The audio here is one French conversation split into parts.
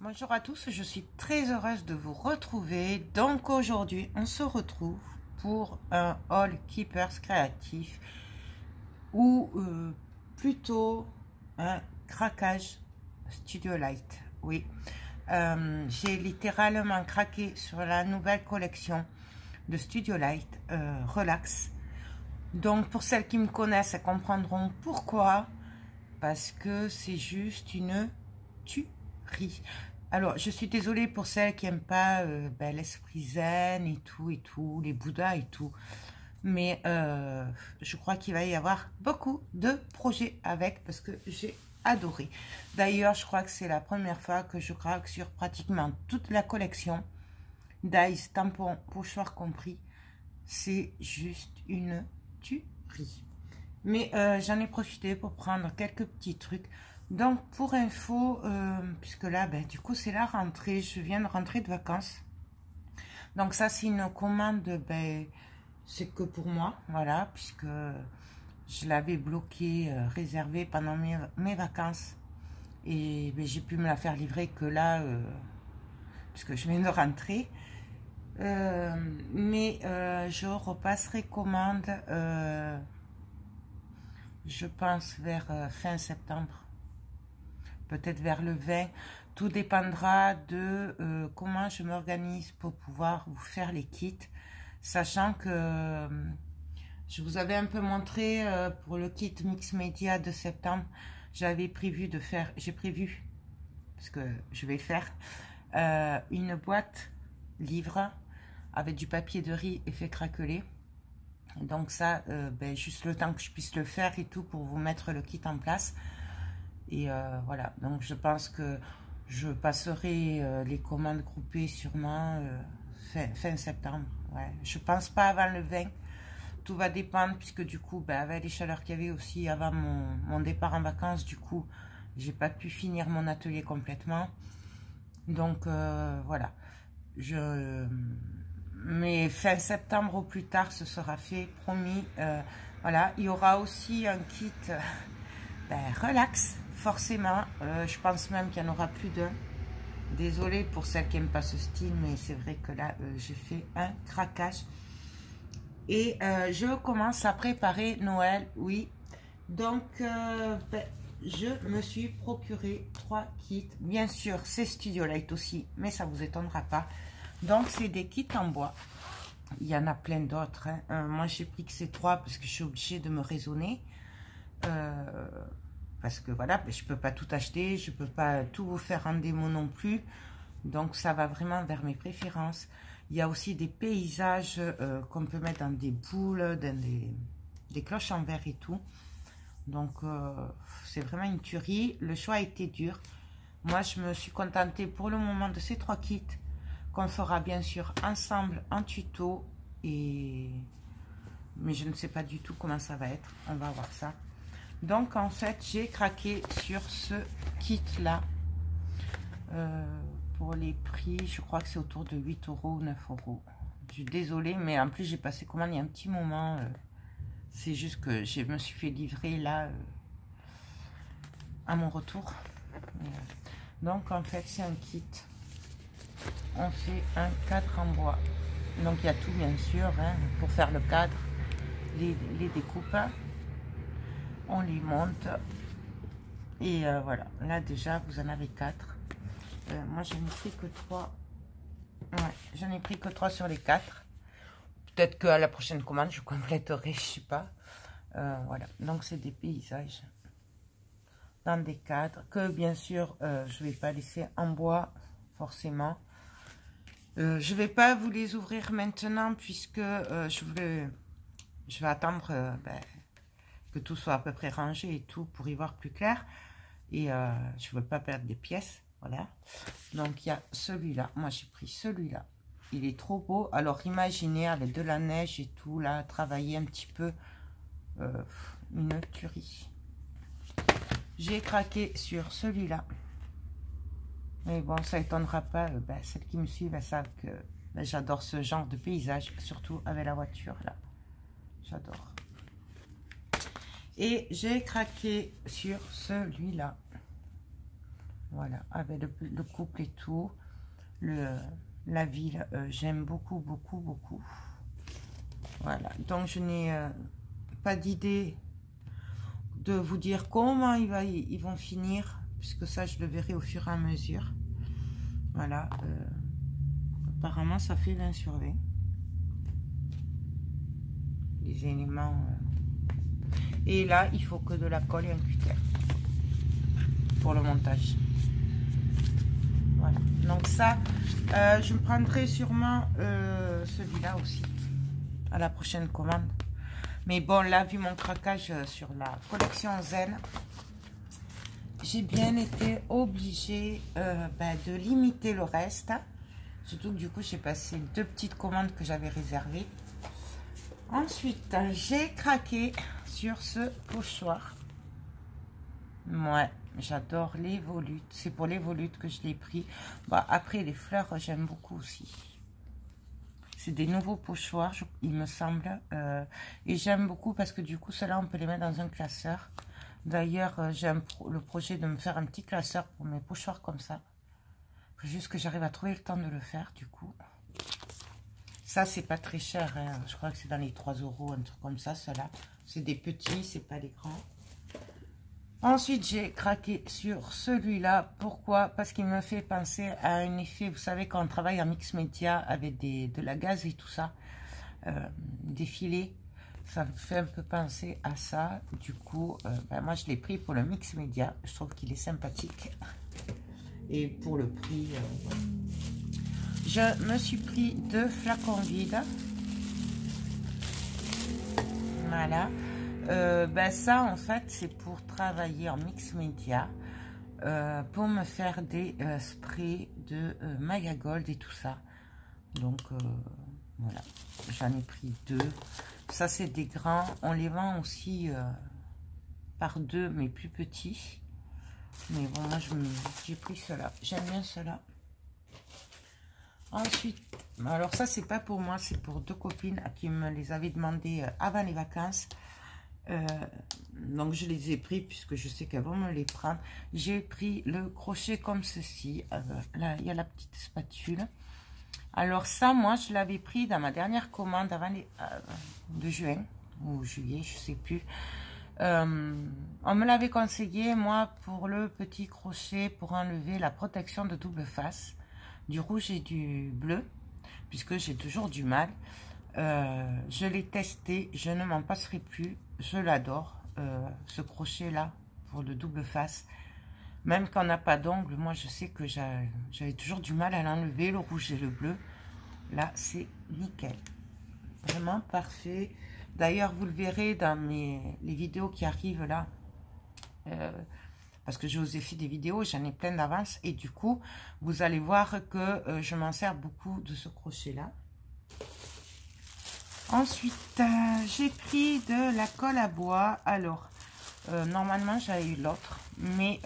Bonjour à tous, je suis très heureuse de vous retrouver. Donc aujourd'hui, on se retrouve pour un haul Keepers créatif ou plutôt un craquage Studio Light. Oui, j'ai littéralement craqué sur la nouvelle collection de Studio Light Relax. Donc pour celles qui me connaissent, elles comprendront pourquoi. Parce que c'est juste une tuerie. Alors, je suis désolée pour celles qui n'aiment pas l'esprit zen et tout, les bouddhas et tout. Mais je crois qu'il va y avoir beaucoup de projets avec parce que j'ai adoré. D'ailleurs, je crois que c'est la première fois que je craque sur pratiquement toute la collection. Dice, tampons, pochoirs compris. C'est juste une tuerie. Mais j'en ai profité pour prendre quelques petits trucs. Donc, pour info, puisque là, du coup, c'est la rentrée. Je viens de rentrer de vacances. Donc, ça, c'est une commande, c'est que pour moi, voilà, puisque je l'avais bloqué, réservé pendant mes vacances. Et j'ai pu me la faire livrer que là, puisque je viens de rentrer. Mais je repasserai commande, je pense, vers fin septembre. Peut-être vers le 20. Tout dépendra de comment je m'organise pour pouvoir vous faire les kits. Sachant que je vous avais un peu montré pour le kit Mix Media de septembre. J'avais prévu de faire, j'ai prévu, parce que je vais faire, une boîte livre avec du papier de riz effet craquelé. Donc ça, juste le temps que je puisse le faire et tout pour vous mettre le kit en place. Et voilà, donc je pense que je passerai les commandes groupées sûrement fin septembre. Ouais. Je pense pas avant le 20. Tout va dépendre puisque du coup, avec les chaleurs qu'il y avait aussi avant mon départ en vacances, du coup, j'ai pas pu finir mon atelier complètement. Donc voilà. Mais fin septembre au plus tard, ce sera fait, promis. Voilà, il y aura aussi un kit relax. Forcément, je pense même qu'il y en aura plus d'un. Désolée pour celles qui n'aiment pas ce style, mais c'est vrai que là, j'ai fait un craquage. Et je commence à préparer Noël, oui. Donc, je me suis procuré 3 kits. Bien sûr, c'est Studio Light aussi, mais ça ne vous étonnera pas. Donc, c'est des kits en bois. Il y en a plein d'autres. Hein. Moi, j'ai pris que ces 3 parce que je suis obligée de me raisonner. Parce que voilà, je ne peux pas tout acheter, je ne peux pas tout vous faire en démo non plus. Donc ça va vraiment vers mes préférences. Il y a aussi des paysages qu'on peut mettre dans des boules, dans des cloches en verre et tout. Donc c'est vraiment une tuerie. Le choix a été dur. Moi je me suis contentée pour le moment de ces 3 kits qu'on fera bien sûr ensemble en tuto. Mais je ne sais pas du tout comment ça va être. On va voir ça. Donc en fait j'ai craqué sur ce kit là pour les prix, je crois que c'est autour de 8 € ou 9 €. Je suis désolée, mais en plus j'ai passé commande il y a un petit moment. C'est juste que je me suis fait livrer là à mon retour. Donc en fait c'est un kit. On fait un cadre en bois. Donc il y a tout bien sûr hein, pour faire le cadre, les découpes. On les monte et voilà, là déjà vous en avez 4. Moi j'en ai pris que 3. Ouais, j'en ai pris que 3 sur les 4. Peut-être qu'à la prochaine commande je compléterai, je sais pas. Voilà, donc c'est des paysages dans des cadres que bien sûr je vais pas laisser en bois forcément. Je vais pas vous les ouvrir maintenant puisque je vais attendre que tout soit à peu près rangé et tout pour y voir plus clair. Et je veux pas perdre des pièces. Voilà. Donc il y a celui-là. Moi j'ai pris celui-là. Il est trop beau. Alors imaginez avec de la neige et tout là, travailler un petit peu. Une tuerie. J'ai craqué sur celui-là. Mais bon, ça étonnera pas. Celles qui me suivent, elles savent que j'adore ce genre de paysage. Surtout avec la voiture là. J'adore. Et j'ai craqué sur celui-là. Voilà, avec le couple et tout. La ville, j'aime beaucoup, beaucoup, beaucoup. Voilà, donc je n'ai pas d'idée de vous dire comment ils vont finir, puisque ça, je le verrai au fur et à mesure. Voilà, apparemment, ça fait 20 sur 20. Les éléments. Et là, il faut que de la colle et un cutter pour le montage. Voilà, donc ça, je me prendrai sûrement celui-là aussi à la prochaine commande. Mais bon, là, vu mon craquage sur la collection Zen, j'ai bien été obligée de limiter le reste. Surtout que du coup, j'ai passé 2 petites commandes que j'avais réservées. Ensuite, j'ai craqué sur ce pochoir. Ouais, j'adore les volutes. C'est pour les volutes que je l'ai pris. Bah, après, les fleurs, j'aime beaucoup aussi. C'est des nouveaux pochoirs, il me semble. Et j'aime beaucoup parce que du coup, ceux-là, on peut les mettre dans un classeur. D'ailleurs, j'ai le projet de me faire un petit classeur pour mes pochoirs comme ça. Faut juste que j'arrive à trouver le temps de le faire, du coup. Ça, c'est pas très cher. Hein. Je crois que c'est dans les 3 €, un truc comme ça, ceux-là. C'est des petits, c'est pas des grands. Ensuite, j'ai craqué sur celui-là. Pourquoi? Parce qu'il me fait penser à un effet, vous savez, quand on travaille en mix média avec de la gaze et tout ça, des filets, ça me fait un peu penser à ça. Du coup, moi, je l'ai pris pour le mix média. Je trouve qu'il est sympathique. Et pour le prix, je me suis pris 2 flacons vides. Voilà. Ça, en fait, c'est pour travailler en mix média. Pour me faire des sprays de Maya Gold et tout ça. Donc, voilà. J'en ai pris 2. Ça, c'est des grands. On les vend aussi par 2, mais plus petits. Mais bon, moi, j'ai pris cela. J'aime bien cela. Ensuite, alors ça, c'est pas pour moi, c'est pour 2 copines à qui me les avaient demandé avant les vacances. Donc, je les ai pris puisque je sais qu'elles vont me les prendre. J'ai pris le crochet comme ceci. Là, il y a la petite spatule. Alors ça, moi, je l'avais pris dans ma dernière commande avant de juin ou juillet, je sais plus. On me l'avait conseillé, moi, pour le petit crochet pour enlever la protection de double face du rouge et du bleu, puisque j'ai toujours du mal. Je l'ai testé, je ne m'en passerai plus, je l'adore, ce crochet là pour le double face. Même quand on n'a pas d'ongles, moi je sais que j'avais toujours du mal à l'enlever, le rouge et le bleu. Là c'est nickel, vraiment parfait. D'ailleurs vous le verrez dans les vidéos qui arrivent là, parce que je vous ai fait des vidéos, j'en ai plein d'avance, et du coup vous allez voir que je m'en sers beaucoup de ce crochet là. Ensuite, j'ai pris de la colle à bois. Alors, normalement, j'avais eu l'autre, mais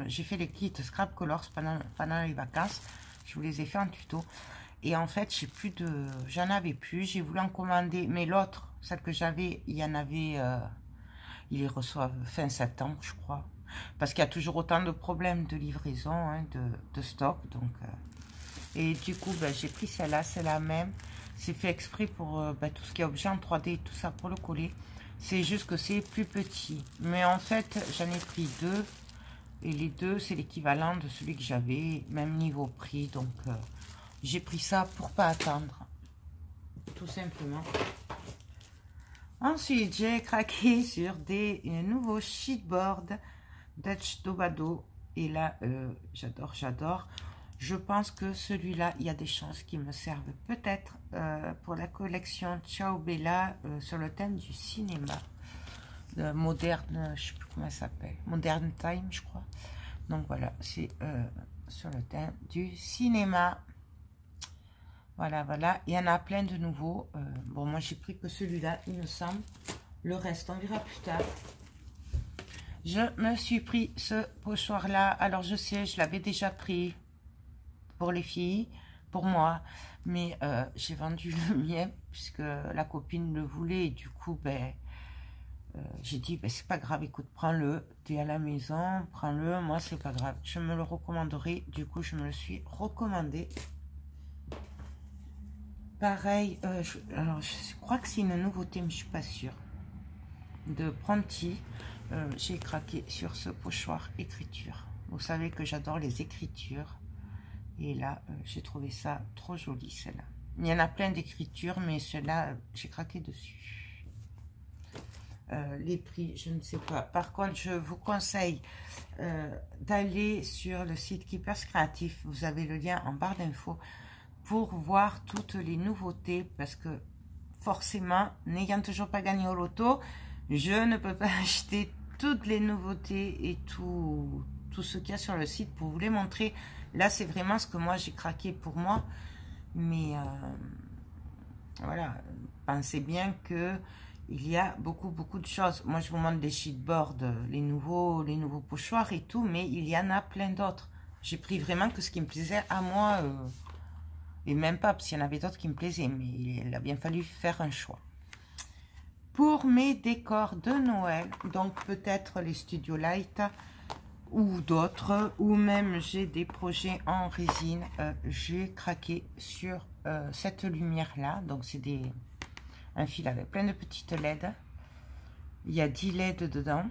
j'ai fait les kits Scrap Colors pendant les vacances. Je vous les ai fait en tuto. Et en fait, j'en avais plus. J'ai voulu en commander, mais l'autre, celle que j'avais, il y en avait, ils les reçoivent fin septembre, je crois. Parce qu'il y a toujours autant de problèmes de livraison, hein, de stock. Donc, et du coup, j'ai pris celle-là, c'est la même. C'est fait exprès pour tout ce qui est objet en 3D et tout ça pour le coller. C'est juste que c'est plus petit. Mais en fait, j'en ai pris 2. Et les 2, c'est l'équivalent de celui que j'avais, même niveau prix. Donc, j'ai pris ça pour pas attendre. Tout simplement. Ensuite, j'ai craqué sur des nouveaux sheetboards Dutch Dobado. Et là, j'adore, j'adore. Je pense que celui-là, il y a des chances qu'il me servent peut-être pour la collection Ciao Bella sur le thème du cinéma. Moderne, je sais plus comment ça s'appelle. Modern Time, je crois. Donc voilà, c'est sur le thème du cinéma. Voilà, voilà. Il y en a plein de nouveaux. Bon, moi, j'ai pris que celui-là, il me semble. Le reste, on verra plus tard. Je me suis pris ce pochoir-là. Alors, je sais, je l'avais déjà pris pour les filles, pour moi, mais j'ai vendu le mien puisque la copine le voulait et du coup J'ai dit, ben, c'est pas grave, écoute, prends-le, t'es à la maison, prends-le, moi c'est pas grave, je me le recommanderai. Du coup, je me le suis recommandé. Pareil, alors je crois que c'est une nouveauté, mais je suis pas sûre. De Pronti, j'ai craqué sur ce pochoir écriture. Vous savez que j'adore les écritures. Et là, j'ai trouvé ça trop joli, celle-là. Il y en a plein d'écritures, mais celle-là, j'ai craqué dessus. Les prix, je ne sais pas. Par contre, je vous conseille d'aller sur le site Keepers Créatif. Vous avez le lien en barre d'infos pour voir toutes les nouveautés. Parce que forcément, n'ayant toujours pas gagné au loto, je ne peux pas acheter toutes les nouveautés et tout ce qu'il y a sur le site pour vous les montrer. Là, c'est vraiment ce que moi, j'ai craqué pour moi. Mais voilà, pensez bien que il y a beaucoup de choses. Moi, je vous montre des sheetboards, les nouveaux pochoirs et tout, mais il y en a plein d'autres. J'ai pris vraiment que ce qui me plaisait à moi, et même pas, parce qu'il y en avait d'autres qui me plaisaient, mais il a bien fallu faire un choix. Pour mes décors de Noël, donc peut-être les Studio Light ou d'autres, ou même j'ai des projets en résine, j'ai craqué sur cette lumière-là. Donc c'est un fil avec plein de petites LED. Il y a 10 LED dedans.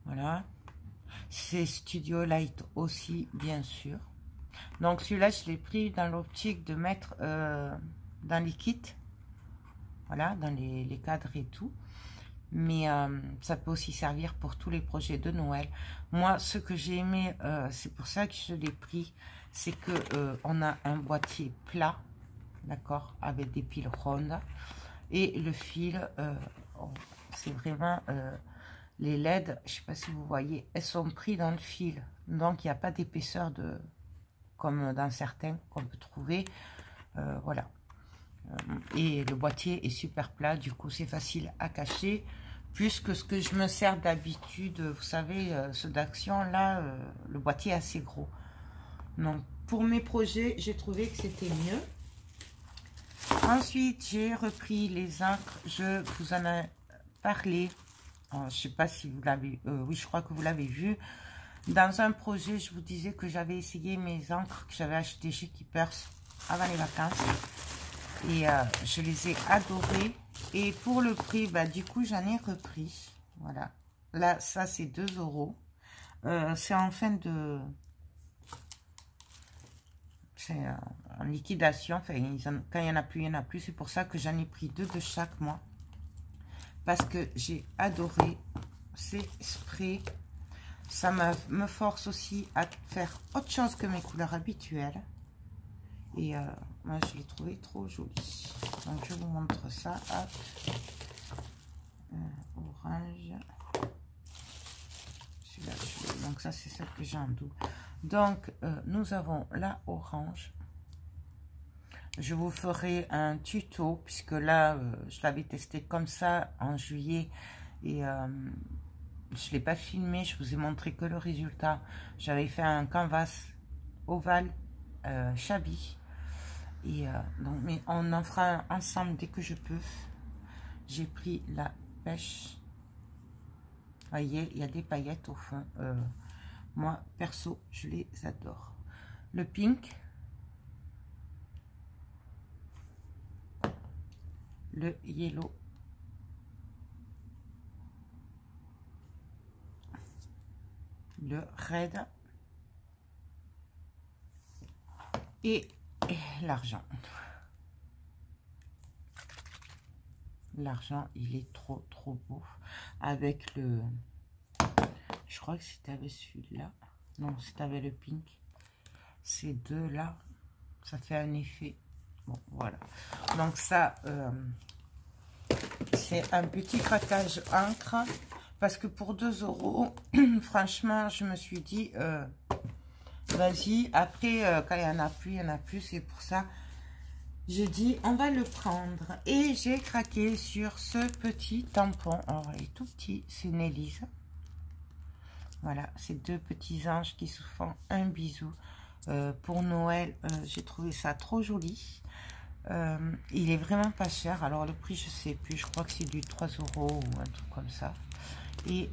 Voilà. C'est Studio Light aussi, bien sûr. Donc celui-là, je l'ai pris dans l'optique de mettre dans les kits. Voilà, dans les cadres et tout. Mais ça peut aussi servir pour tous les projets de Noël. Moi, ce que j'ai aimé, c'est pour ça que je l'ai pris, c'est que on a un boîtier plat, d'accord, avec des piles rondes. Et le fil, c'est vraiment les LED, je ne sais pas si vous voyez, elles sont prises dans le fil. Donc, il n'y a pas d'épaisseur comme dans certains qu'on peut trouver. Voilà. Et le boîtier est super plat, du coup, c'est facile à cacher. Plus que ce que je me sers d'habitude, vous savez, ceux d'Action, là, le boîtier est assez gros. Donc, pour mes projets, j'ai trouvé que c'était mieux. Ensuite, j'ai repris les encres. Je vous en ai parlé. Je ne sais pas si vous l'avez... oui, je crois que vous l'avez vu. Dans un projet, je vous disais que j'avais essayé mes encres que j'avais achetées chez Keepers avant les vacances. Et je les ai adorées. Et pour le prix, bah, du coup, j'en ai repris. Voilà. Là, ça, c'est 2 €. C'est en fin de... C'est en liquidation. Enfin, quand il n'y en a plus, il n'y en a plus. C'est pour ça que j'en ai pris 2 de chaque mois. Parce que j'ai adoré ces sprays. Ça me force aussi à faire autre chose que mes couleurs habituelles. Et moi, je l'ai trouvé trop joli. Donc, je vous montre ça. Orange. Donc, ça, c'est celle que j'ai en doux. Donc, nous avons la orange. Je vous ferai un tuto, puisque là, je l'avais testé comme ça en juillet. Et je ne l'ai pas filmé. Je vous ai montré que le résultat. J'avais fait un canvas ovale Chabi. Et donc, mais on en fera un ensemble dès que je peux. J'ai pris la pêche. Vous voyez, il y a des paillettes au fond. Moi, perso, je les adore. Le pink. Le yellow. Le red. Et l'argent. L'argent, il est trop beau. Avec le... Je crois que c'était avec celui-là. Non, c'était avec le pink. Ces deux-là, ça fait un effet. Bon, voilà. Donc ça, c'est un petit craquage encre. Parce que pour 2 €, franchement, je me suis dit... vas-y, après, quand il n'y en a plus, il y en a plus. C'est pour ça, j'ai dit, on va le prendre. Et j'ai craqué sur ce petit tampon. Alors, il est tout petit, c'est une Élise. Voilà, ces 2 petits anges qui se font un bisou. Pour Noël, j'ai trouvé ça trop joli. Il est vraiment pas cher. Alors le prix, je sais plus. Je crois que c'est du 3 € ou un truc comme ça. Et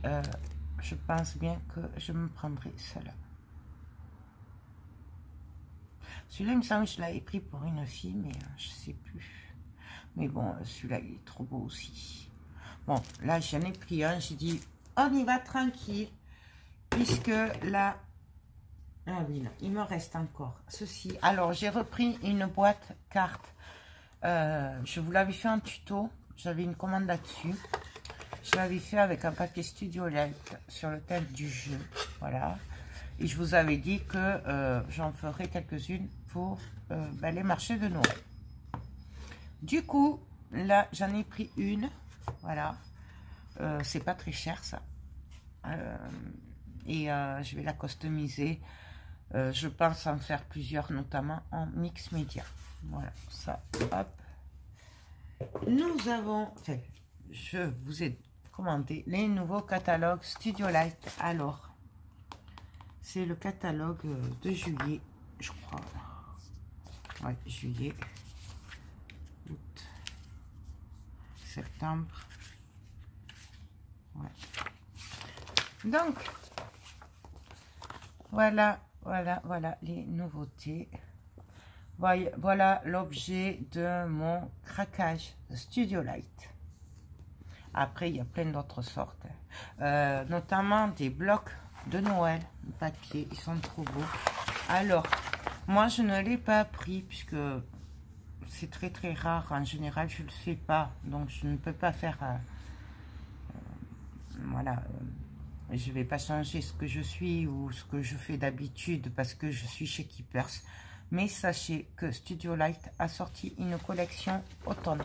je pense bien que je me prendrai cela. Celui-là, il me semble que je l'avais pris pour une fille, mais je sais plus. Mais bon, celui-là, il est trop beau aussi. Bon, là, j'en ai pris un. J'ai dit, on y va tranquille. Puisque là... Ah oui, non, il me reste encore ceci. Alors, j'ai repris une boîte carte. Je vous l'avais fait en tuto. J'avais une commande là-dessus. Je l'avais fait avec un papier Studio Light sur le thème du jeu. Voilà. Et je vous avais dit que j'en ferai quelques-unes pour les marchés de Noël. Du coup, là, j'en ai pris une. Voilà. C'est pas très cher, ça. Et je vais la customiser. Je pense en faire plusieurs, notamment en mix média. Voilà, ça, hop. Nous avons, enfin, je vous ai commandé les nouveaux catalogues Studio Light. Alors, c'est le catalogue de juillet, je crois. Ouais, juillet, août, septembre. Ouais. Donc, voilà les nouveautés. Voilà l'objet de mon craquage Studio Light. Après, il y a plein d'autres sortes. Notamment des blocs de Noël, papier. Ils sont trop beaux. Alors, moi, je ne l'ai pas pris puisque c'est très très rare. En général, je ne le fais pas. Donc, je ne peux pas faire... voilà... je ne vais pas changer ce que je suis ou ce que je fais d'habitude parce que je suis chez Keepers. Mais sachez que Studio Light a sorti une collection automne.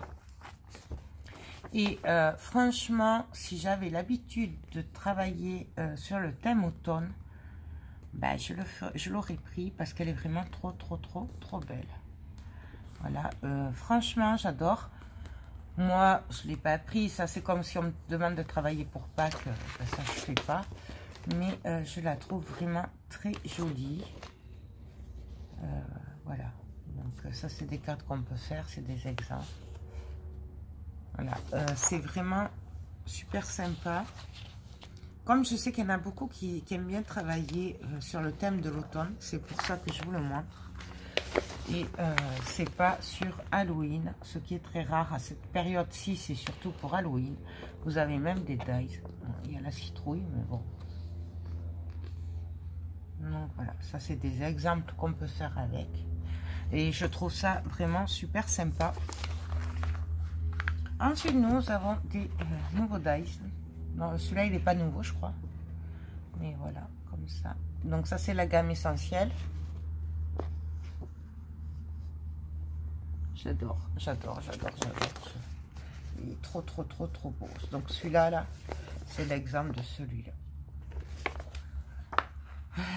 Et franchement, si j'avais l'habitude de travailler sur le thème automne, ben, je l'aurais pris parce qu'elle est vraiment trop belle. Voilà, franchement, j'adore. Moi, je ne l'ai pas pris. Ça, c'est comme si on me demande de travailler pour Pâques. Ben, ça, je ne fais pas. Mais je la trouve vraiment très jolie. Voilà. Donc, ça, c'est des cartes qu'on peut faire. C'est des exemples. Voilà. C'est vraiment super sympa. Comme je sais qu'il y en a beaucoup qui aiment bien travailler sur le thème de l'automne. C'est pour ça que je vous le montre. Et c'est pas sur Halloween, ce qui est très rare à cette période-ci, c'est surtout pour Halloween. Vous avez même des dies. Il y a la citrouille, mais bon. Donc voilà, ça c'est des exemples qu'on peut faire avec. Et je trouve ça vraiment super sympa. Ensuite, nous avons des nouveaux dies. Non, celui-là, il n'est pas nouveau, je crois. Mais voilà, comme ça. Donc ça, c'est la gamme essentielle. J'adore. Il est trop beau. Donc celui-là, là, c'est l'exemple de celui-là.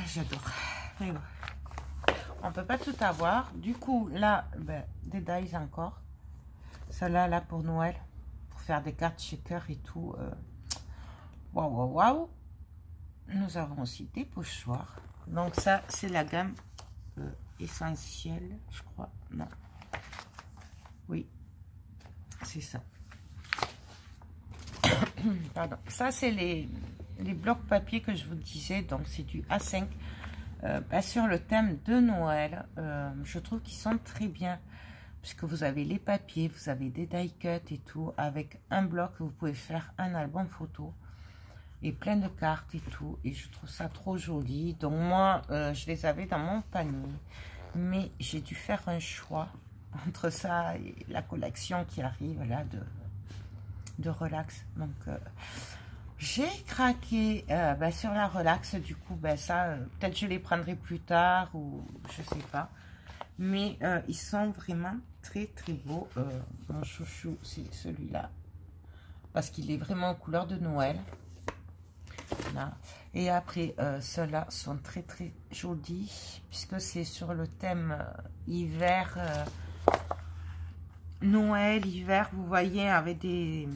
J'adore. Bon. On peut pas tout avoir. Du coup, là, ben, des dies encore. Celle-là, là, pour Noël. Pour faire des cartes shaker et tout. Waouh. Nous avons aussi des pochoirs. Donc ça, c'est la gamme essentielle, je crois. Non. Oui, c'est ça. Pardon. Ça, c'est les blocs papier que je vous disais. Donc, c'est du A5. Sur le thème de Noël, je trouve qu'ils sont très bien. Puisque vous avez les papiers, vous avez des die cuts et tout. Avec un bloc, vous pouvez faire un album photo. Et plein de cartes et tout. Et je trouve ça trop joli. Donc, moi, je les avais dans mon panier. Mais j'ai dû faire un choix entre ça et la collection qui arrive là de relax. Donc j'ai craqué sur la relax. Du coup ça peut-être je les prendrai plus tard ou je sais pas, mais ils sont vraiment très beaux. Mon chouchou, c'est celui-là parce qu'il est vraiment en couleur de Noël. Là. Et après ceux-là sont très jolis puisque c'est sur le thème hiver, Noël, hiver, vous voyez, avec des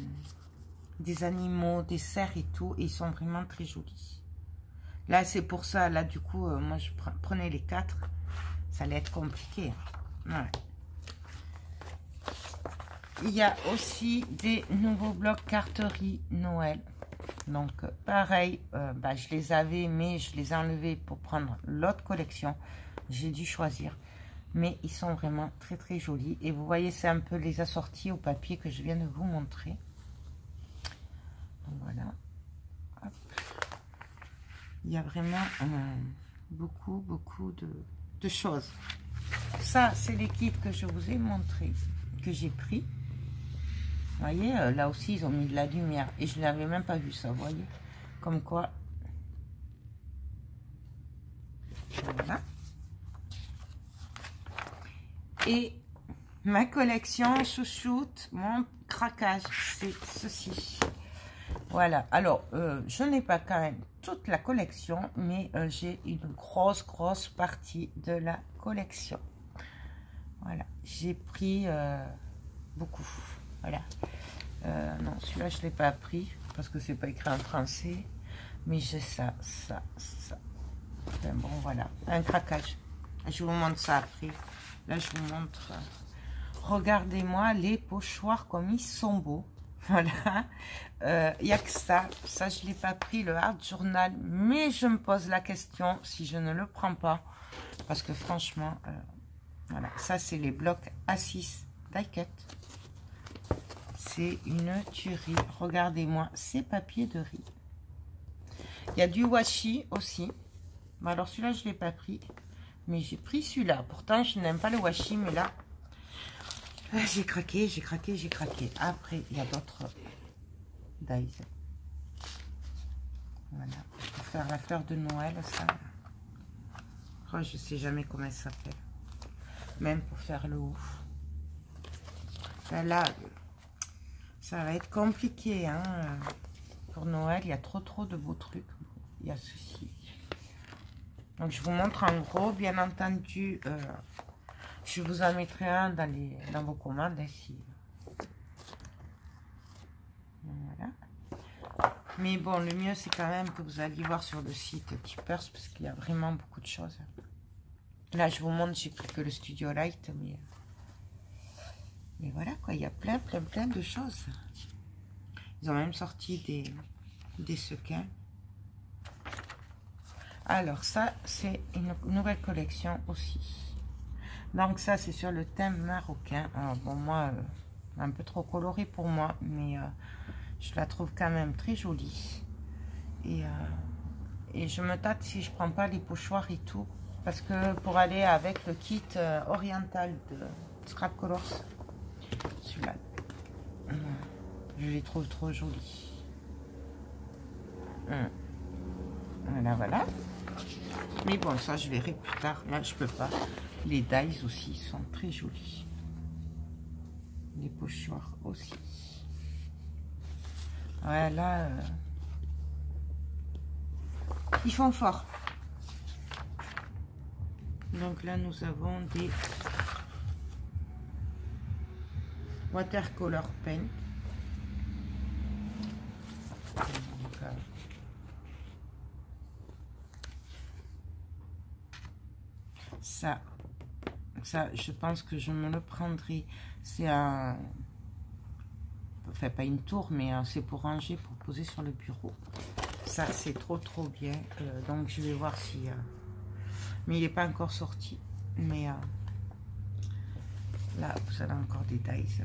animaux, des cerfs et tout, et ils sont vraiment très jolis. Là, c'est pour ça, là, du coup, moi, je prenais les 4, ça allait être compliqué. Ouais. il y a aussi des nouveaux blocs carterie Noël. Donc, pareil, je les avais, mais je les ai enlevés pour prendre l'autre collection. J'ai dû choisir. Mais ils sont vraiment très, très jolis. Et vous voyez, c'est un peu les assortis au papier que je viens de vous montrer. Donc, voilà. Hop. Il y a vraiment beaucoup de choses. Ça, c'est les kits que je vous ai montré, que j'ai pris. Vous voyez, là aussi, ils ont mis de la lumière. Et je n'avais même pas vu ça, vous voyez. Comme quoi. Voilà. Et ma collection chouchoute, mon craquage, c'est ceci. Voilà. Alors, je n'ai pas quand même toute la collection, mais j'ai une grosse partie de la collection. Voilà. J'ai pris beaucoup. Voilà. Non, celui-là, je ne l'ai pas pris parce que c'est pas écrit en français. Mais j'ai ça. Enfin, bon, voilà. Un craquage. Je vous montre ça après. Là, je vous montre. Regardez-moi les pochoirs comme ils sont beaux. Voilà. Il n'y a que ça. Ça, je ne l'ai pas pris, le Art Journal. Mais je me pose la question si je ne le prends pas. Parce que franchement, voilà. Ça, c'est les blocs A6 die-cut. C'est une tuerie. Regardez-moi ces papiers de riz. Il y a du washi aussi. Bon, alors celui-là, je ne l'ai pas pris. Mais j'ai pris celui-là. Pourtant, je n'aime pas le washi. Mais là, j'ai craqué. Après, il y a d'autres dies. Voilà. Pour faire la fleur de Noël, ça. Oh, je ne sais jamais comment elle s'appelle. Même pour faire le ouf. Là, ça va être compliqué, hein. Pour Noël, il y a trop de beaux trucs. Il y a ceci. Donc, je vous montre en gros, bien entendu, je vous en mettrai un dans vos commandes ici. Voilà. Mais bon, le mieux, c'est quand même que vous alliez voir sur le site Tipeers, parce qu'il y a vraiment beaucoup de choses. Là, je vous montre, j'ai pris que le Studio Light, mais voilà, quoi, il y a plein de choses. Ils ont même sorti des sequins. Alors, ça, c'est une nouvelle collection aussi. Donc, ça, c'est sur le thème marocain. Alors, bon, moi, un peu trop coloré pour moi, mais je la trouve quand même très jolie. Et je me tâte si je prends pas les pochoirs et tout. Parce que pour aller avec le kit oriental de Scrap Colors, celui-là, je les trouve trop jolis. Voilà. Mais bon, ça, je verrai plus tard. Là, je peux pas. Les dies aussi sont très jolis. Les pochoirs aussi. Voilà. Ils font fort. Donc là, nous avons des watercolor paint. Donc, ça, je pense que je me le prendrai. C'est un... Enfin, pas une tour, mais c'est pour ranger, pour poser sur le bureau. Ça, c'est trop bien. Donc, je vais voir si... mais il n'est pas encore sorti. Mais là, vous avez encore des dies.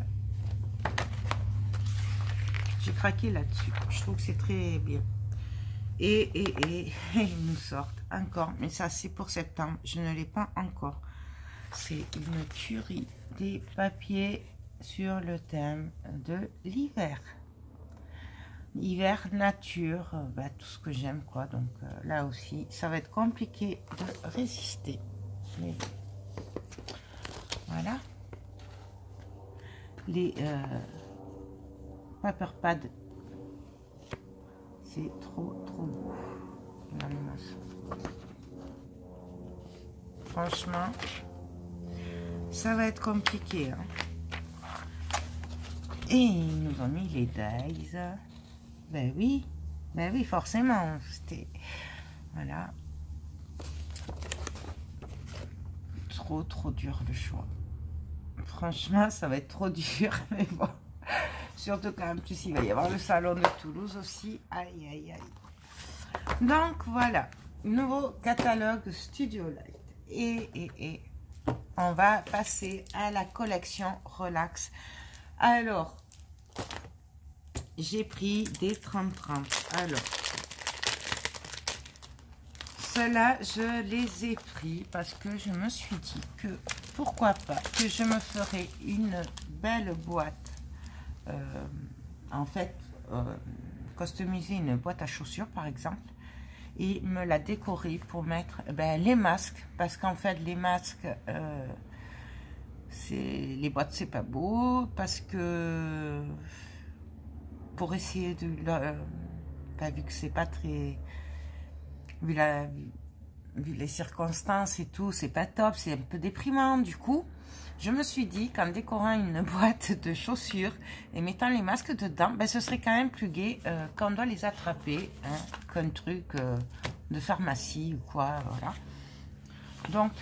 J'ai craqué là-dessus. Je trouve que c'est très bien. Et ils nous sortent encore. Mais ça, c'est pour septembre. Je ne l'ai pas encore. C'est une tuerie. Des papiers sur le thème de l'hiver. Hiver, nature, tout ce que j'aime, quoi. Donc là aussi, ça va être compliqué de résister. Mais voilà. Les paper pads. C'est trop beau. Franchement, ça va être compliqué. Hein. Et ils nous ont mis les dies. Ben oui, forcément. C'était... Voilà. Trop dur le choix. Franchement, ça va être trop dur, mais bon. Surtout qu'en plus, il va y avoir le salon de Toulouse aussi. Aïe, aïe, aïe. Donc, voilà. Nouveau catalogue Studio Light. Et on va passer à la collection Relax. Alors, j'ai pris des 30-30. Alors, ceux-là, je les ai pris parce que je me suis dit que, pourquoi pas, que je me ferais une belle boîte. En fait, customiser une boîte à chaussures, par exemple, et me la décorer pour mettre les masques. Parce qu'en fait, les masques, les boîtes, c'est pas beau. Parce que, pour essayer de... vu que c'est pas très... Vu les circonstances et tout, c'est pas top, c'est un peu déprimant. Du coup, je me suis dit qu'en décorant une boîte de chaussures et mettant les masques dedans, ce serait quand même plus gai quand on doit les attraper, hein, qu'un truc de pharmacie ou quoi, voilà. Donc,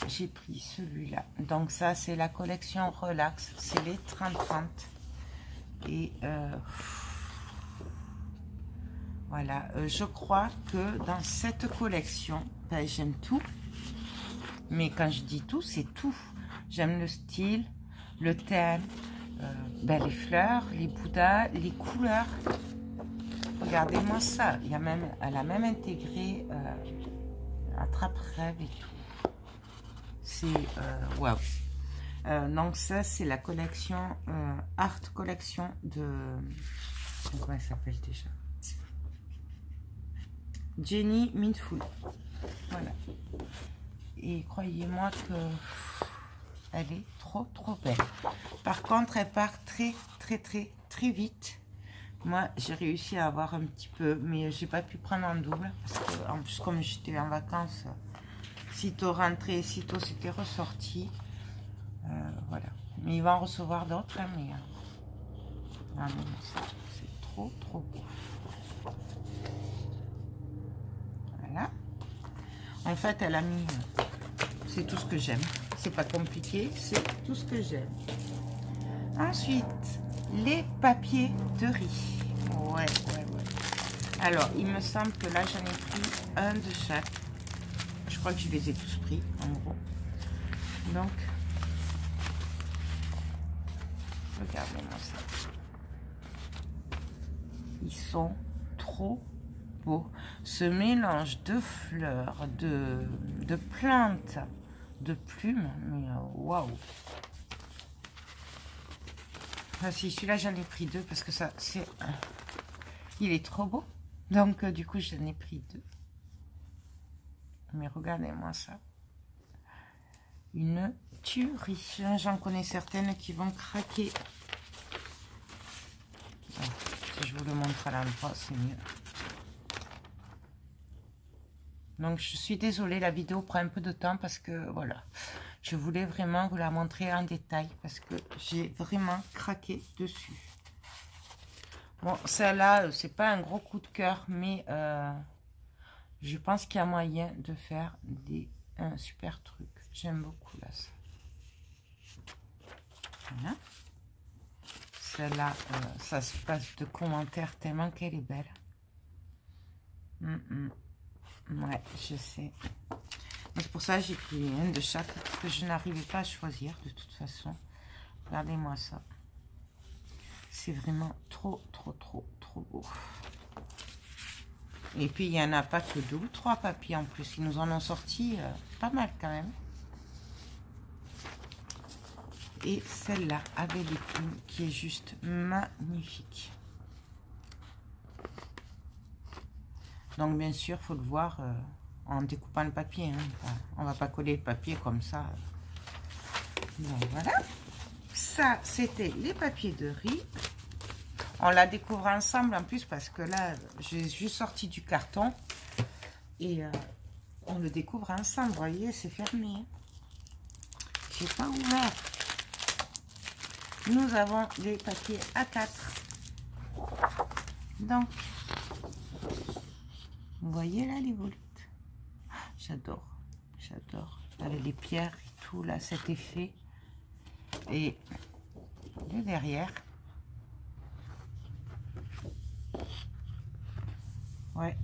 j'ai pris celui-là. Donc ça, c'est la collection Relax, c'est les 30-30. Et... voilà, je crois que dans cette collection, j'aime tout. Mais quand je dis tout, c'est tout. J'aime le style, le thème, les fleurs, les bouddhas, les couleurs. Regardez-moi ça. Elle a même intégré attrape-rêve et tout. C'est waouh. Donc ça, c'est la collection Art Collection de... Comment elle s'appelle déjà? Jenny Mindful. Voilà. Et croyez-moi que elle est trop belle. Par contre, elle part très vite. Moi, j'ai réussi à avoir un petit peu, mais j'ai pas pu prendre en double. Parce que, en plus, comme j'étais en vacances, sitôt rentré, sitôt c'était ressorti. Voilà. Mais il va en recevoir d'autres, hein, mais... c'est trop beau. Voilà. En fait, elle a mis... C'est tout ce que j'aime. C'est pas compliqué, c'est tout ce que j'aime. Ensuite, les papiers de riz. Ouais. Alors, il me semble que là, j'en ai pris un de chaque. Je crois que je les ai tous pris, en gros. Donc, regardez-moi ça. Ils sont trop beau. Ce mélange de fleurs, de plantes, de plumes, mais waouh. Ah, si, celui-là j'en ai pris deux parce que ça c'est il est trop beau, donc du coup j'en ai pris deux. Mais regardez-moi ça, une tuerie. J'en connais certaines qui vont craquer. Ah, si je vous le montre à l'endroit, c'est mieux. Donc, je suis désolée, la vidéo prend un peu de temps parce que, voilà, je voulais vraiment vous la montrer en détail parce que j'ai vraiment craqué dessus. Bon, celle-là, c'est pas un gros coup de cœur, mais je pense qu'il y a moyen de faire un super truc. J'aime beaucoup, là, ça. Voilà. Celle-là, ça se passe de commentaires tellement qu'elle est belle. Ouais, je sais. C'est pour ça que j'ai pris un de chaque, parce que je n'arrivais pas à choisir de toute façon. Regardez-moi ça. C'est vraiment trop beau. Et puis, il n'y en a pas que 2 ou 3 papiers en plus. Ils nous en ont sorti pas mal quand même. Et celle-là, avec les plumes, qui est juste magnifique. Donc, bien sûr, il faut le voir en découpant le papier. Hein. On ne va pas coller le papier comme ça. Donc, voilà. Ça, c'était les papiers de riz. On la découvre ensemble en plus parce que là, j'ai juste sorti du carton. Et on le découvre ensemble. Vous voyez, c'est fermé. J'ai pas ouvert. Nous avons les papiers A4. Donc, vous voyez là les volutes. J'adore. avec les pierres et tout, là, cet effet. Et le derrière. Ouais,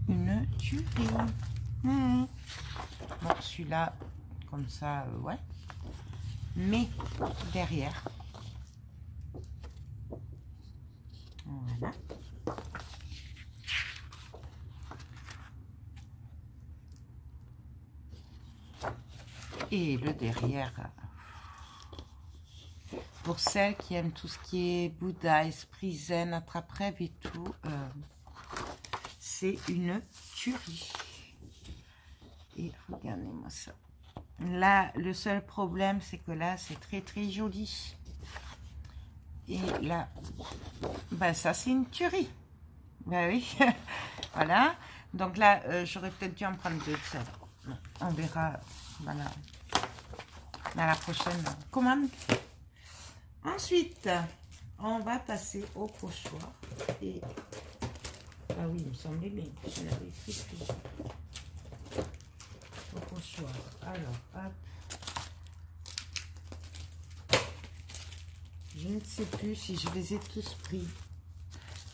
une tuerie. Bon, celui-là, comme ça, ouais. Mais derrière. Voilà. Et le derrière, pour celles qui aiment tout ce qui est Bouddha, esprit zen, attrape-rêve et tout, c'est une tuerie. Et regardez-moi ça. Là, le seul problème, c'est que là, c'est très très joli. Et là, ben ça, c'est une tuerie. Ben oui, voilà. Donc là, j'aurais peut-être dû en prendre deux de ça. On verra, voilà, dans la prochaine commande. Ensuite, on va passer au pochoir. Et ah oui, il me semblait bien que je l'avais écrit. Au pochoir. Alors, hop. Je ne sais plus si je les ai tous pris,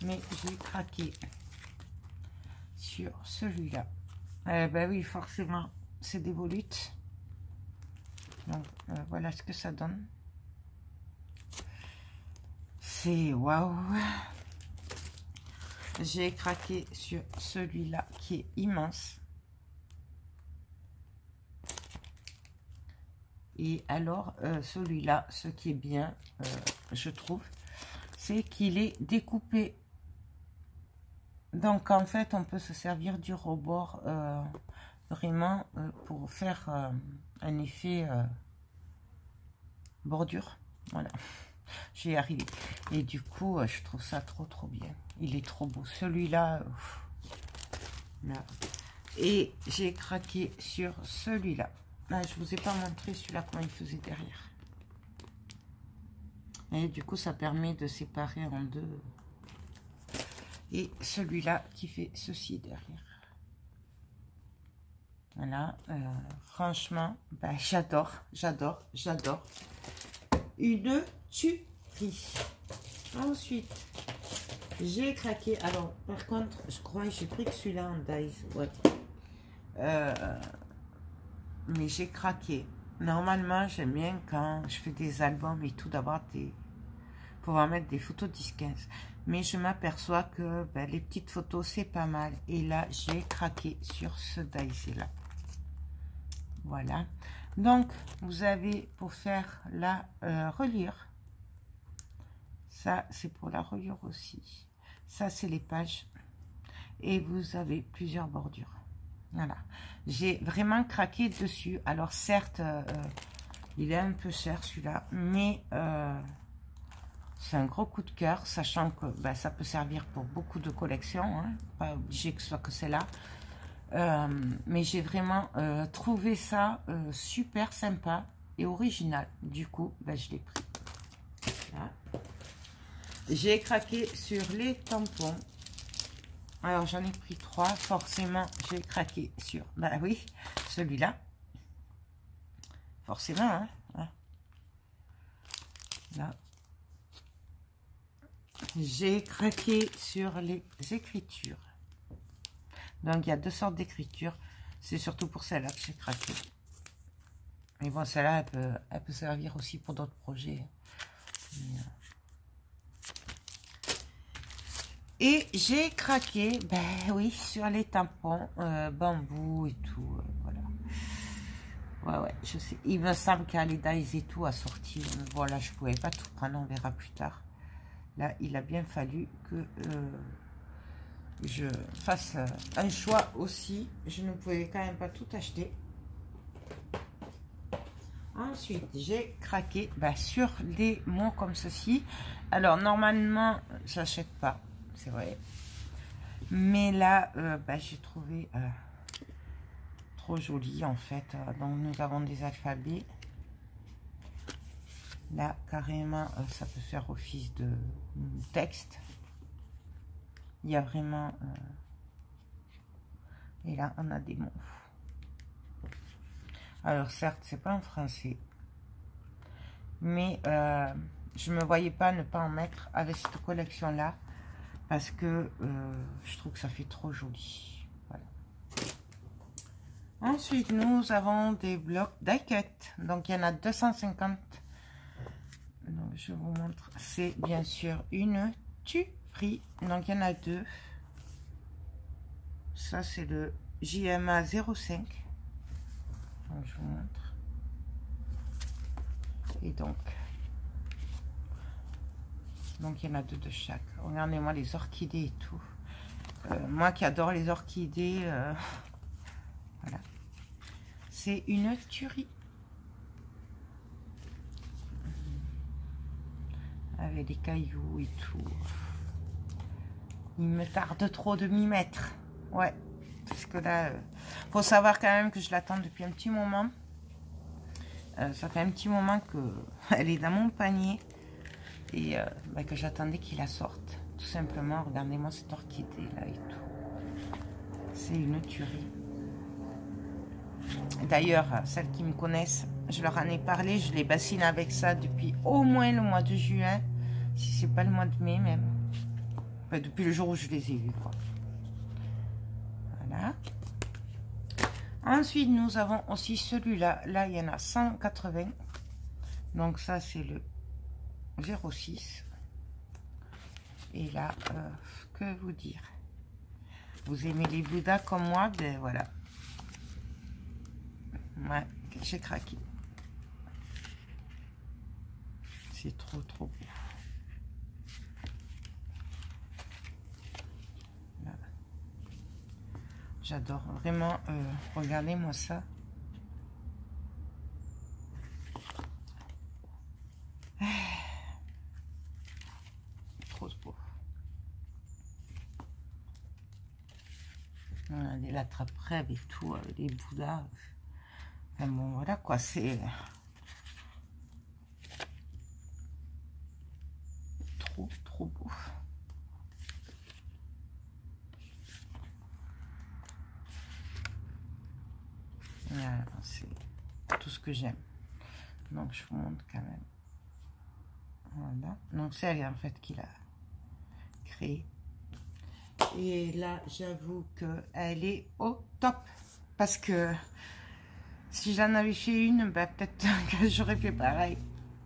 mais j'ai craqué sur celui-là. Ben oui, forcément, c'est des volutes. Donc, voilà ce que ça donne. C'est waouh! J'ai craqué sur celui-là qui est immense. Et alors, celui-là, ce qui est bien, je trouve, c'est qu'il est découpé. Donc, en fait, on peut se servir du rebord vraiment pour faire un effet bordure. Voilà, j'y ai arrivé. Et du coup, je trouve ça trop, trop bien. Il est trop beau. Celui-là, là. Et j'ai craqué sur celui-là. Ah, je vous ai pas montré celui-là comment il faisait derrière. Et du coup, ça permet de séparer en deux. Et celui-là qui fait ceci derrière. Voilà. Franchement, bah, j'adore, j'adore, j'adore. Une tuerie. Ensuite, j'ai craqué. Alors, par contre, je crois que j'ai pris que celui-là en dies. Ouais. Mais j'ai craqué. Normalement, j'aime bien quand je fais des albums et tout, d'avoir des... pouvoir mettre des photos 10-15. Mais je m'aperçois que ben, les petites photos, c'est pas mal. Et là, j'ai craqué sur ce dice-là. Voilà. Donc, vous avez pour faire la reliure. Ça, c'est pour la reliure aussi. Ça, c'est les pages. Et vous avez plusieurs bordures. Voilà, j'ai vraiment craqué dessus. Alors certes, il est un peu cher celui-là, mais c'est un gros coup de cœur, sachant que ben, ça peut servir pour beaucoup de collections, hein, pas obligé que ce soit que celle-là. Mais j'ai vraiment trouvé ça super sympa et original. Du coup, ben, je l'ai pris. J'ai craqué sur les tampons. Alors, j'en ai pris 3. Forcément, j'ai craqué sur... Bah oui, celui-là. Forcément, hein. Là. J'ai craqué sur les écritures. Donc, il y a deux sortes d'écritures. C'est surtout pour celle-là que j'ai craqué. Mais bon, celle-là, elle peut servir aussi pour d'autres projets. Et j'ai craqué, ben oui, sur les tampons bambou et tout, voilà. Ouais, je sais. Il me semble qu'Alidaïs et tout a sorti. Voilà, je pouvais pas tout prendre, on verra plus tard. Là, il a bien fallu que je fasse un choix aussi. Je ne pouvais quand même pas tout acheter. Ensuite, j'ai craqué sur des mots comme ceci. Alors, normalement, j'achète pas. C'est vrai, mais là j'ai trouvé trop joli en fait. Donc nous avons des alphabets là, carrément ça peut faire office de texte. Il y a vraiment et là on a des mots. Alors certes, c'est pas en français, mais je me voyais pas ne pas en mettre avec cette collection là, parce que je trouve que ça fait trop joli. Voilà. Ensuite, nous avons des blocs die-cut. Donc, il y en a 250. Donc, je vous montre. C'est bien sûr une tuerie. Donc, il y en a deux. Ça, c'est le JMA 05. Donc, je vous montre. Et donc, il y en a deux de chaque. Regardez-moi les orchidées et tout. Moi qui adore les orchidées, voilà. C'est une tuerie. Avec des cailloux et tout. Il me tarde trop de m'y mettre. Ouais. Parce que là, faut savoir quand même que je l'attends depuis un petit moment. Ça fait un petit moment qu'elle est dans mon panier. Et que j'attendais qu'il la sorte. Tout simplement, regardez-moi cette orchidée là et tout. C'est une tuerie. D'ailleurs, celles qui me connaissent, je leur en ai parlé, je les bassine avec ça depuis au moins le mois de juin, si c'est pas le mois de mai même. Enfin, depuis le jour où je les ai vus, quoi. Voilà. Ensuite, nous avons aussi celui-là. Là, il y en a 180. Donc ça, c'est le 06. Et là, que vous dire? Vous aimez les Bouddhas comme moi? Ben voilà. Ouais, j'ai craqué. C'est trop beau. J'adore vraiment. Regardez-moi ça. Trop beau. Voilà, les l'attrape-rêve et tout, les Bouddhas. Enfin bon, voilà quoi, c'est trop beau. Voilà, c'est tout ce que j'aime. Donc je vous montre quand même. Voilà, donc c'est elle en fait qui l'a créé. Et là, j'avoue qu'elle est au top. Parce que si j'en avais fait une, bah, peut-être que j'aurais fait pareil.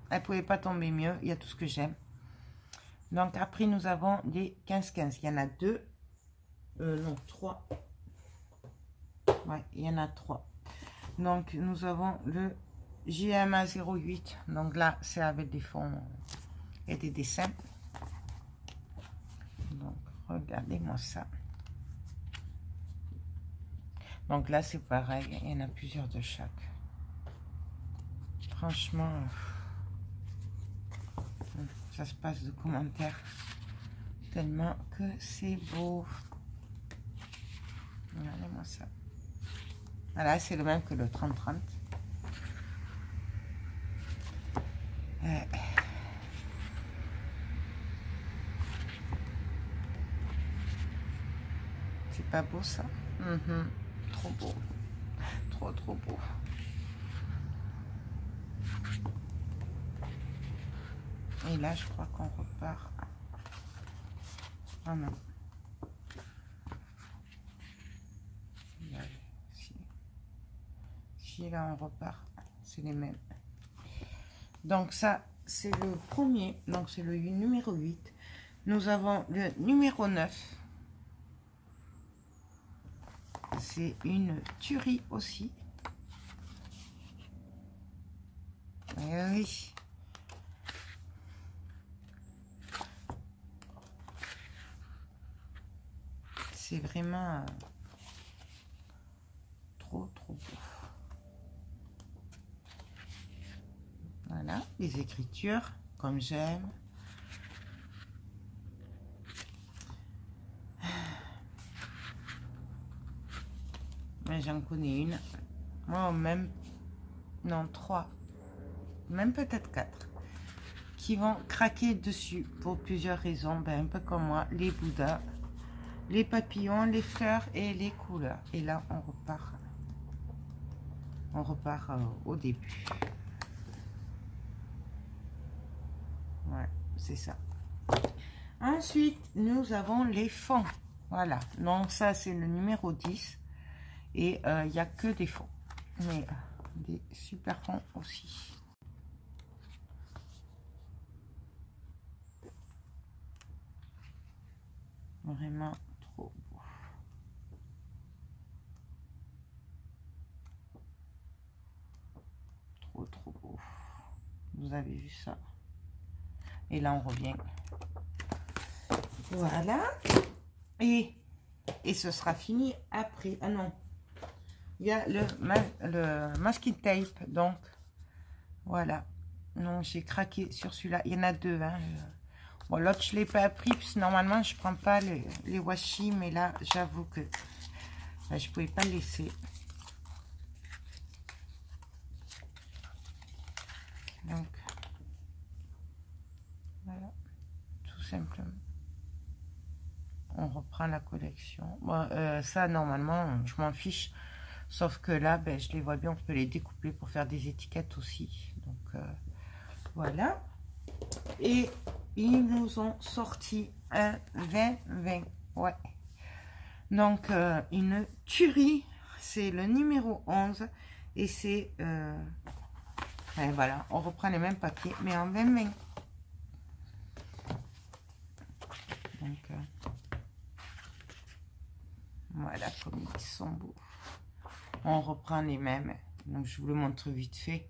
Elle pouvait pas tomber mieux. Il y a tout ce que j'aime. Donc après, nous avons des 15-15. Il y en a deux. Non, trois. Ouais, il y en a trois. Donc nous avons le JMA 08. Donc là, c'est avec des fonds et des dessins. Donc regardez-moi ça. Donc là, c'est pareil. Il y en a plusieurs de chaque. Franchement, ça se passe de commentaires. Tellement que c'est beau. Regardez-moi ça. Voilà, c'est le même que le 30-30. C'est pas beau ça? Trop beau. Trop beau. Et là, je crois qu'on repart. Ah non. Si là, on repart. C'est les mêmes. Donc ça, c'est le premier. Donc c'est le numéro 8. Nous avons le numéro 9. C'est une tuerie aussi. Oui. C'est vraiment trop beau. Voilà, les écritures, comme j'aime. Mais j'en connais une. Moi, même... Non, 3. Même peut-être 4. Qui vont craquer dessus pour plusieurs raisons. Ben, un peu comme moi, les Bouddhas, les papillons, les fleurs et les couleurs. Et là, on repart. On repart au début. Ouais, c'est ça. Ensuite, nous avons les fonds. Voilà. Donc, ça, c'est le numéro 10. Et il n'y a que des fonds. Mais des super fonds aussi. Vraiment trop beau. Trop beau. Vous avez vu ça? Et là, on revient. Voilà. Et ce sera fini après. Ah non. Il y a le masking tape. Donc, voilà. Non, j'ai craqué sur celui-là. Il y en a deux. Hein. Bon, l'autre, je ne l'ai pas pris. Puisque normalement, je ne prends pas les washi. Mais là, j'avoue que ben, je ne pouvais pas le laisser. Donc, voilà. Tout simplement. On reprend la collection. Bon, ça, normalement, je m'en fiche. Sauf que là, ben, je les vois bien. On peut les découper pour faire des étiquettes aussi. Donc, voilà. Et ils nous ont sorti un 20-20. Ouais. Donc, une tuerie. C'est le numéro 11. Et c'est... ben, voilà. On reprend les mêmes papiers, mais en 20-20. Donc... voilà, comme ils sont beaux. On reprend les mêmes. Donc, je vous le montre vite fait.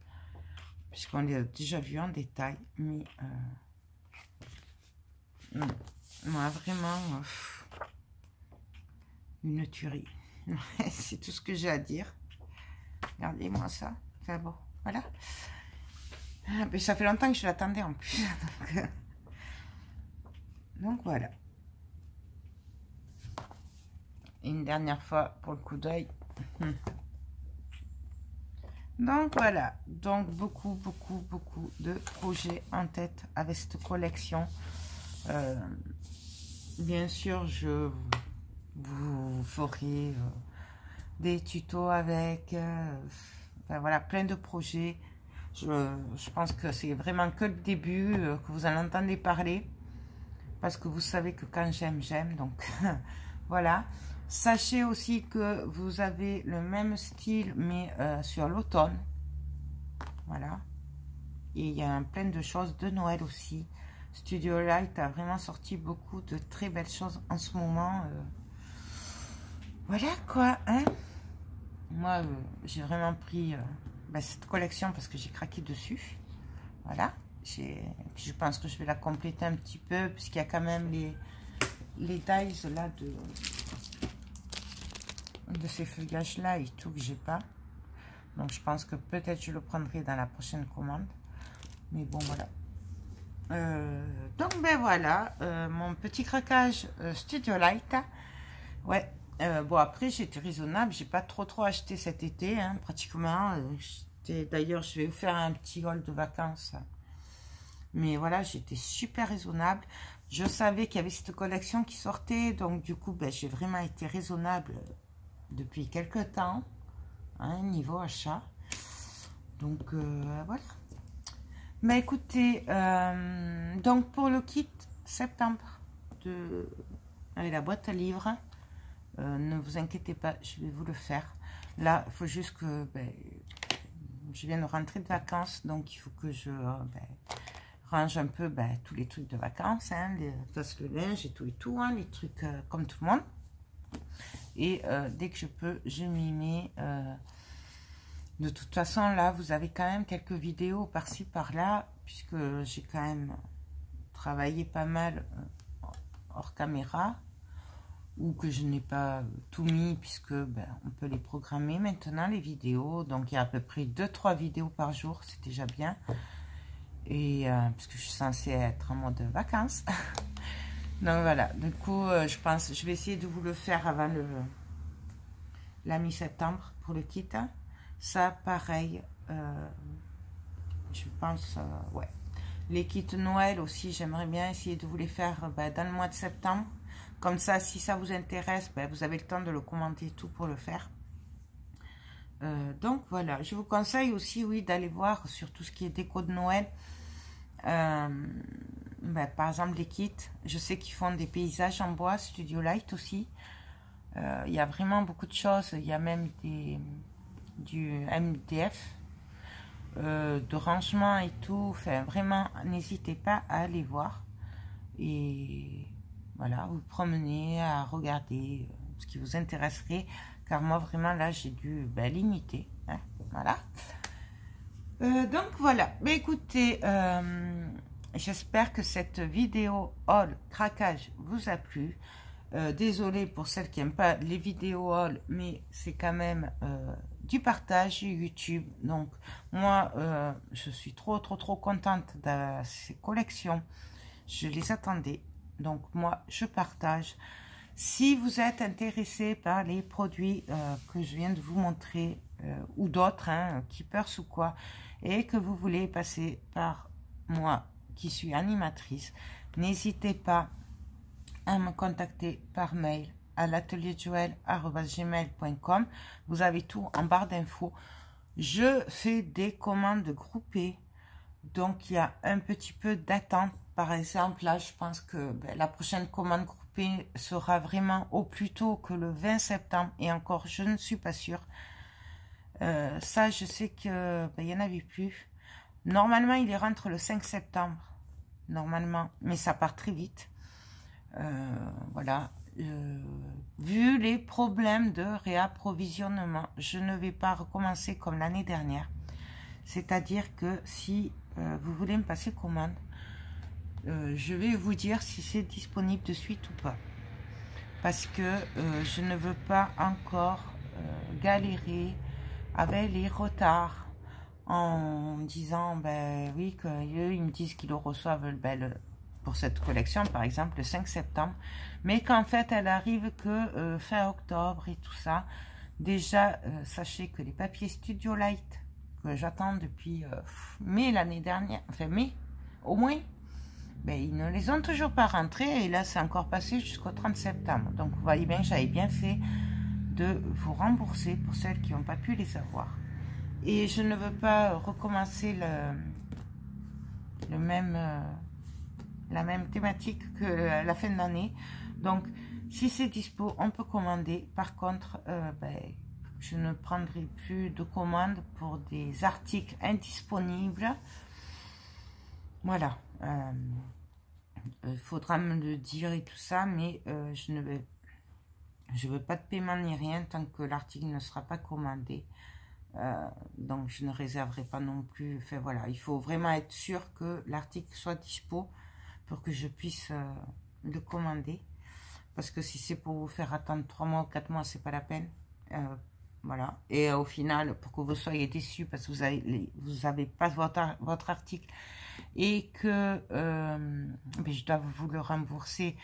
Puisqu'on les a déjà vus en détail. Mais, moi, vraiment, une tuerie. C'est tout ce que j'ai à dire. Regardez-moi ça. C'est beau. Voilà. Ah, mais ça fait longtemps que je l'attendais en plus. Donc, voilà. Une dernière fois pour le coup d'œil. Donc voilà, donc beaucoup de projets en tête avec cette collection. Bien sûr, je vous ferai des tutos avec, enfin, voilà, plein de projets. Je pense que c'est vraiment que le début, que vous en entendez parler. Parce que vous savez que quand j'aime, j'aime. Donc voilà. Sachez aussi que vous avez le même style, mais sur l'automne. Voilà. Et il y a plein de choses de Noël aussi. Studio Light a vraiment sorti beaucoup de très belles choses en ce moment. Voilà quoi. Hein. Moi, j'ai vraiment pris ben, cette collection parce que j'ai craqué dessus. Voilà. Je pense que je vais la compléter un petit peu puisqu'il y a quand même les dies là de ces feuillages là et tout que j'ai pas. Donc je pense que peut-être je le prendrai dans la prochaine commande. Mais bon voilà. Donc ben voilà mon petit craquage Studio Light. Ouais. Bon après j'étais raisonnable. J'ai pas trop acheté cet été hein, pratiquement. D'ailleurs je vais vous faire un petit haul de vacances. Mais voilà, j'étais super raisonnable. Je savais qu'il y avait cette collection qui sortait. Donc, du coup, ben, j'ai vraiment été raisonnable depuis quelques temps. Hein, niveau achat. Donc, voilà. Mais écoutez, donc pour le kit septembre avec la boîte à livres, ne vous inquiétez pas, je vais vous le faire. Là, il faut juste que... Ben, je viens de rentrer de vacances. Donc, il faut que je... ben, range un peu ben, tous les trucs de vacances, hein, le linge et tout, hein, les trucs comme tout le monde. Et dès que je peux, je m'y mets. De toute façon, là, vous avez quand même quelques vidéos par-ci, par-là, puisque j'ai quand même travaillé pas mal hors caméra, ou que je n'ai pas tout mis, puisque ben, on peut les programmer maintenant, les vidéos. Donc, il y a à peu près 2-3 vidéos par jour, c'est déjà bien. Et parce que je suis censée être en mode vacances. Donc voilà, du coup je pense je vais essayer de vous le faire avant la mi-septembre pour le kit. Ça pareil, je pense ouais, les kits Noël aussi j'aimerais bien essayer de vous les faire ben, dans le mois de septembre, comme ça si ça vous intéresse ben, vous avez le temps de le commenter tout pour le faire. Donc voilà, je vous conseille aussi, oui, d'aller voir sur tout ce qui est déco de Noël. Par exemple, les kits. Je sais qu'ils font des paysages en bois, Studio Light aussi. Il y a vraiment beaucoup de choses. Il y a même du MDF, de rangement et tout. Enfin, vraiment, n'hésitez pas à aller voir. Et voilà, vous promener, à regarder ce qui vous intéresserait. Car moi, vraiment, là, j'ai dû limiter. Hein, voilà. Donc, voilà. Mais écoutez, j'espère que cette vidéo haul craquage vous a plu. Désolée pour celles qui n'aiment pas les vidéos haul, mais c'est quand même du partage YouTube. Donc, moi, je suis trop contente de ces collections. Je les attendais. Donc, moi, je partage. Si vous êtes intéressé par les produits que je viens de vous montrer, ou d'autres, hein, Keepers ou quoi, et que vous voulez passer par moi, qui suis animatrice, n'hésitez pas à me contacter par mail à l'atelierjoël@gmail.com. Vous avez tout en barre d'infos. Je fais des commandes groupées, donc il y a un petit peu d'attente. Par exemple, là, je pense que la prochaine commande groupée sera vraiment au plus tôt que le 20 septembre. Et encore, je ne suis pas sûre. Ça, je sais que il y en avait plus. Normalement, il y rentre le 5 septembre. Normalement, mais ça part très vite. Voilà. Vu les problèmes de réapprovisionnement, je ne vais pas recommencer comme l'année dernière. C'est-à-dire que si vous voulez me passer commande, je vais vous dire si c'est disponible de suite ou pas. Parce que je ne veux pas encore galérer avec les retards en disant, oui, qu'eux, ils me disent qu'ils le reçoivent pour cette collection, par exemple, le 5 septembre. Mais qu'en fait, elle arrive que fin octobre et tout ça. Déjà, sachez que les papiers Studio Light, que j'attends depuis mai l'année dernière, enfin mai, au moins, ils ne les ont toujours pas rentrés. Et là, c'est encore passé jusqu'au 30 septembre. Donc, vous voyez bien que j'avais bien fait de vous rembourser pour celles qui n'ont pas pu les avoir. Et je ne veux pas recommencer la même thématique que la fin de l'année. Donc, si c'est dispo, on peut commander. Par contre, je ne prendrai plus de commandes pour des articles indisponibles. Voilà. Il faudra me le dire et tout ça, mais je ne veux pas de paiement ni rien tant que l'article ne sera pas commandé. Donc je ne réserverai pas non plus. Enfin voilà, il faut vraiment être sûr que l'article soit dispo pour que je puisse le commander. Parce que si c'est pour vous faire attendre 3 mois ou 4 mois, c'est pas la peine. Voilà. Et au final, pour que vous soyez déçus parce que vous avez pas votre article et que je dois vous le rembourser,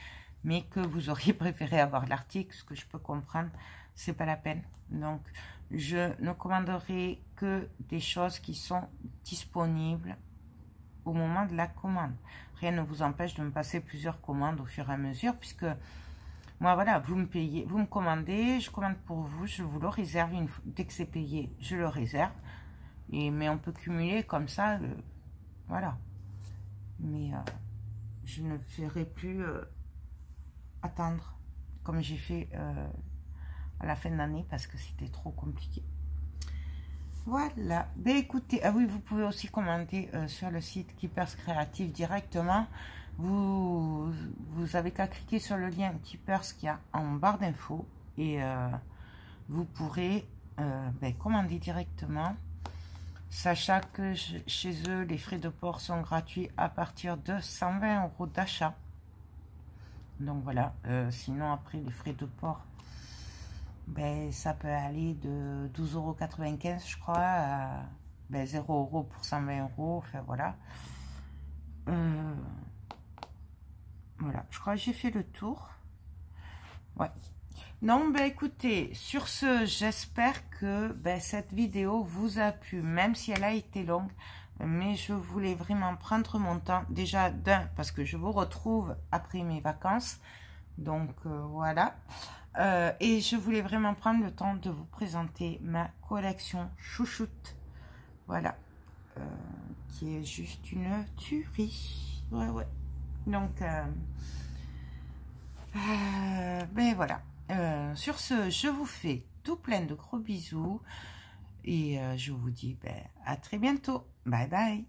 mais que vous auriez préféré avoir l'article, ce que je peux comprendre, c'est pas la peine. Donc, je ne commanderai que des choses qui sont disponibles au moment de la commande. Rien ne vous empêche de me passer plusieurs commandes au fur et à mesure, puisque moi, voilà, vous me payez, vous me commandez, je commande pour vous, je vous le réserve. Dès que c'est payé, je le réserve. Mais on peut cumuler comme ça, voilà. Mais je ne ferai plus attendre comme j'ai fait à la fin de l'année parce que c'était trop compliqué. Voilà. Écoutez, ah oui, vous pouvez aussi commander sur le site Keepers Creative directement. Vous avez qu'à cliquer sur le lien Keepers qu'il y a en barre d'infos et vous pourrez commander directement. Sachant que chez eux, les frais de port sont gratuits à partir de 120 € d'achat. Donc voilà, sinon après les frais de port, ça peut aller de 12,95 € je crois, à 0 € pour 120 €, enfin voilà. Voilà, je crois que j'ai fait le tour. Ouais. Non, écoutez, sur ce, j'espère que cette vidéo vous a plu, même si elle a été longue. Mais je voulais vraiment prendre mon temps. Déjà, parce que je vous retrouve après mes vacances. Donc voilà. Et je voulais vraiment prendre le temps de vous présenter ma collection chouchoute. Voilà. Qui est juste une tuerie. Ouais, ouais. Donc, ben voilà. Sur ce, je vous fais tout plein de gros bisous. Et je vous dis ben, à très bientôt. Bye bye.